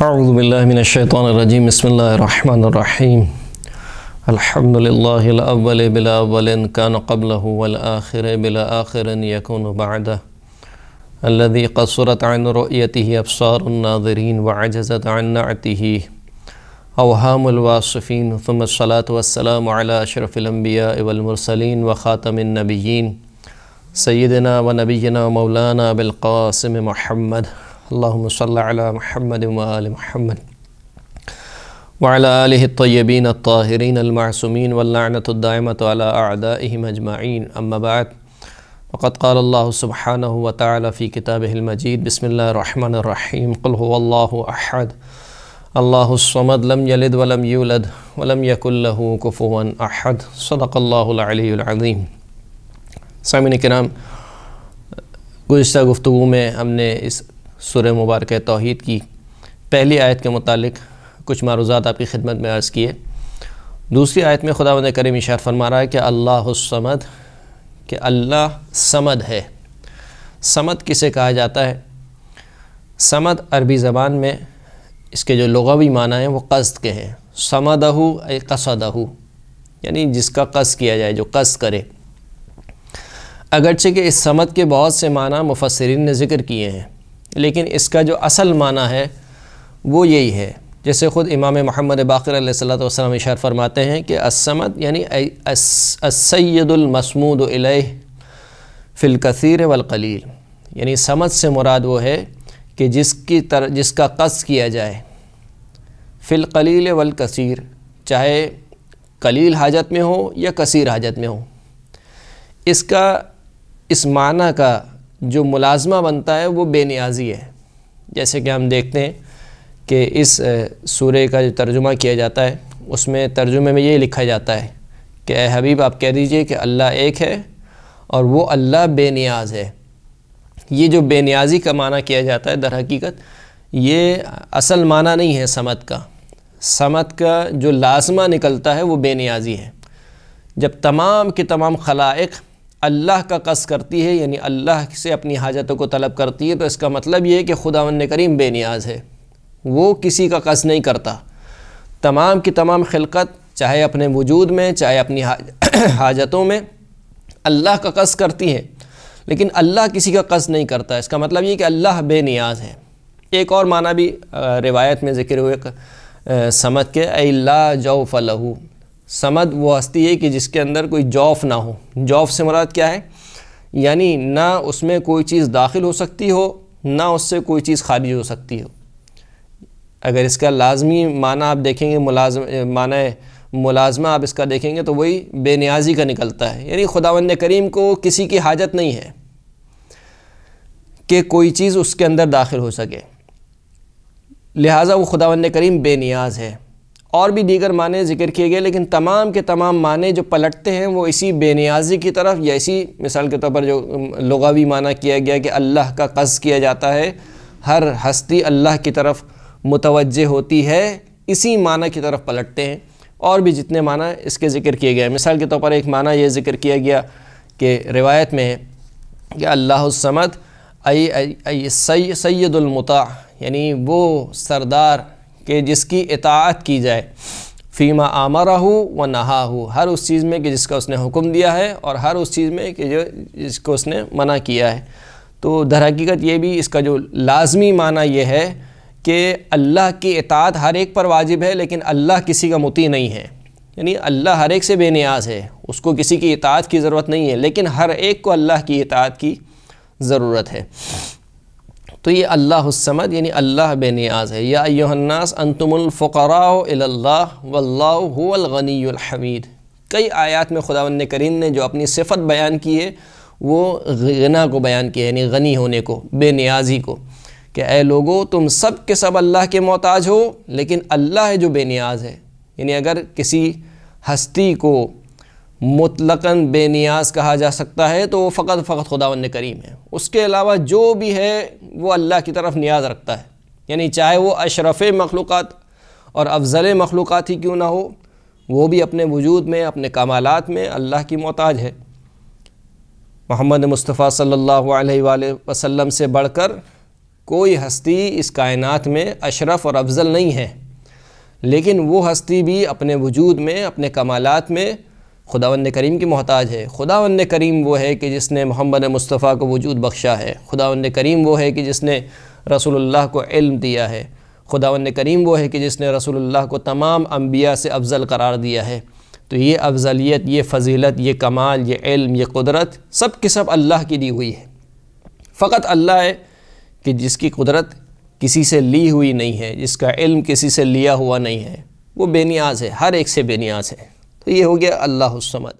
اعوذ باللہ من الشیطان الرجیم بسم اللہ الرحمن الرحیم الحمد للہ الاول بلا اول کان قبلہ والآخر بلا آخر یکون بعدہ الذي قصرت عن رؤيته ابصار الناظرين وعجزت عن نعته اوهام الواصفين ثم الصلاة والسلام على اشرف الانبیاء والمرسلین وخاتم النبیین سیدنا ونبینا مولانا بالقاسم محمد اللهم صل على محمد وآل محمد وعلى آله الطيبين الطاهرين المعصومين واللعنة الدائمة على أعدائهم أجمعين أما بعد وقد قال الله سبحانه وتعالى في كتابه المجيد بسم الله الرحمن الرحيم قل هو الله أحد الله الصمد لم يلد ولم يولد ولم يكن له كفوا أحد صدق الله العلي العظيم. سامعین کرام، گزشتہ گفتگو میں ہم نے اس سورہ مبارکہ توحید کی پہلی آیت کے متعلق کچھ معروضات آپ کی خدمت میں عرض کیے. دوسری آیت میں خداوند کریم ارشاد فرما رہا ہے کہ اللہ الصمد، کہ اللہ صمد ہے. صمد کسے کہا جاتا ہے؟ صمد عربی زبان میں اس کے جو لغوی معنی ہیں وہ قصد کے ہیں. صمدہ ای قصدہ، یعنی جس کا قصد کیا جائے، جو قصد کرے. اگرچہ کہ اس صمد کے بہت سے معنی مفسرین نے ذکر کیے ہیں، لیکن اس کا جو اصل معنی ہے وہ یہی ہے. جیسے خود امام محمد باقر علیہ السلام ارشاد فرماتے ہیں کہ الصمد یعنی السید المسمود الیہ فی الکثیر والقلیل، یعنی صمد سے مراد وہ ہے کہ جس کا قصد کیا جائے فی القلیل والکثیر، چاہے قلیل حاجت میں ہو یا کثیر حاجت میں ہو. اس معنی کا جو ملازمہ بنتا ہے وہ بے نیازی ہے. جیسے کہ ہم دیکھتے ہیں کہ اس سورہ کا جو ترجمہ کیا جاتا ہے اس میں ترجمے میں یہ لکھا جاتا ہے کہ اے حبیب آپ کہہ دیجئے کہ اللہ ایک ہے اور وہ اللہ بے نیاز ہے. یہ جو بے نیازی کا معنی کیا جاتا ہے در حقیقت یہ اصل معنی نہیں ہے صمد کا. صمد کا جو لازمہ نکلتا ہے وہ بے نیازی ہے. جب تمام کے تمام خلائق اللہ کا قصد کرتی ہے، یعنی اللہ سے اپنی حاجتوں کو طلب کرتی ہے، تو اس کا مطلب یہ ہے کہ خداوند کریم بے نیاز ہے، وہ کسی کا قصد نہیں کرتا. تمام کی تمام خلقت چاہے اپنے وجود میں چاہے اپنی حاجتوں میں اللہ کا قصد کرتی ہے، لیکن اللہ کسی کا قصد نہیں کرتا. اس کا مطلب یہ کہ اللہ بے نیاز ہے. ایک اور معنی بھی روایت میں ذکر ہوئے صمد کے، اے لا جوف لہ. صمد وہ ہستی ہے کہ جس کے اندر کوئی جوف نہ ہو. جوف سے مراد کیا ہے؟ یعنی نہ اس میں کوئی چیز داخل ہو سکتی ہو نہ اس سے کوئی چیز خارج ہو سکتی ہو. اگر اس کا لازمی معنی آپ دیکھیں گے، ملازمہ آپ اس کا دیکھیں گے تو وہی بے نیازی کا نکلتا ہے. یعنی خداوند کریم کو کسی کی حاجت نہیں ہے کہ کوئی چیز اس کے اندر داخل ہو سکے، لہٰذا وہ خداوند کریم بے نیاز ہے. اور بھی دیگر معنی ذکر کیے گئے، لیکن تمام کے تمام معنی جو پلٹتے ہیں وہ اسی بے نیازی کی طرف، یا اسی مثال کے طور پر جو لغوی معنی کیا گیا کہ اللہ کا قصد کیا جاتا ہے، ہر ہستی اللہ کی طرف متوجہ ہوتی ہے، اسی معنی کی طرف پلٹتے ہیں. اور بھی جتنے معنی اس کے ذکر کیے گئے، مثال کے طور پر ایک معنی یہ ذکر کیا گیا کہ روایت میں ہے کہ اللہ الصمد ای سید المطاع، یعنی وہ سردار کہ جس کی اطاعت کی جائے، فیما آمرہ و نہاہ، ہر اس چیز میں کہ جس کا اس نے حکم دیا ہے اور ہر اس چیز میں کہ جس کو اس نے منع کیا ہے. تو در حقیقت یہ بھی اس کا جو لازمی معنی یہ ہے کہ اللہ کی اطاعت ہر ایک پر واجب ہے، لیکن اللہ کسی کا مطیع نہیں ہے. یعنی اللہ ہر ایک سے بے نیاز ہے، اس کو کسی کی اطاعت کی ضرورت نہیں ہے، لیکن ہر ایک کو اللہ کی اطاعت کی ضرورت ہے. تو یہ اللہ الصمد یعنی اللہ بے نیاز ہے. یا ایھا الناس انتم الفقراء الی اللہ واللہ هو الغنی الحمید. کئی آیات میں خداوند کریم نے جو اپنی صفت بیان کی ہے وہ غنا کو بیان کیا ہے، یعنی غنی ہونے کو، بے نیازی کو، کہ اے لوگو تم سب کے سب اللہ کے محتاج ہو، لیکن اللہ ہے جو بے نیاز ہے. یعنی اگر کسی ہستی کو مطلقاً بے نیاز کہا جا سکتا ہے تو وہ فقط خداوند کریم ہے. اس کے علاوہ جو بھی ہے وہ اللہ کی طرف نیاز رکھتا ہے. یعنی چاہے وہ اشرف مخلوقات اور افضل مخلوقات ہی کیوں نہ ہو، وہ بھی اپنے وجود میں اپنے کمالات میں اللہ کی محتاج ہے. محمد مصطفیٰ صلی اللہ علیہ وآلہ وسلم سے بڑھ کر کوئی ہستی اس کائنات میں اشرف اور افضل نہیں ہے، لیکن وہ ہستی بھی اپنے وجود میں، اپنے کمالات میں خداوند کریم کی محتاج ہے۔ خداوند کریم وہ ہے کہ جس نے محمد مصطفیٰ کو وجود بخشا ہے، خداوند کریم وہ ہے کہ جس نے رسول اللہ کو علم دیا ہے، خداوند کریم وہ ہے کہ جس نے رسول اللہ کو تمام انبیاء سے افضل قرار دیا ہے۔ تو یہ افضلیت، یہ فضیلت، یہ کمال، یہ علم، یہ قدرت سب کے سب اللہ کی دی ہوئی ہے۔ فقط اللہ ہے کہ جس کی قدرت کسی سے لی ہوئی نہیں ہے، جس کا علم کسی سے لیا ہوا نہیں ہے، وہ بے نیاز ہے، ہر ایک سے بے نیاز ہے۔ تو یہ ہو گیا اللہ الصمد۔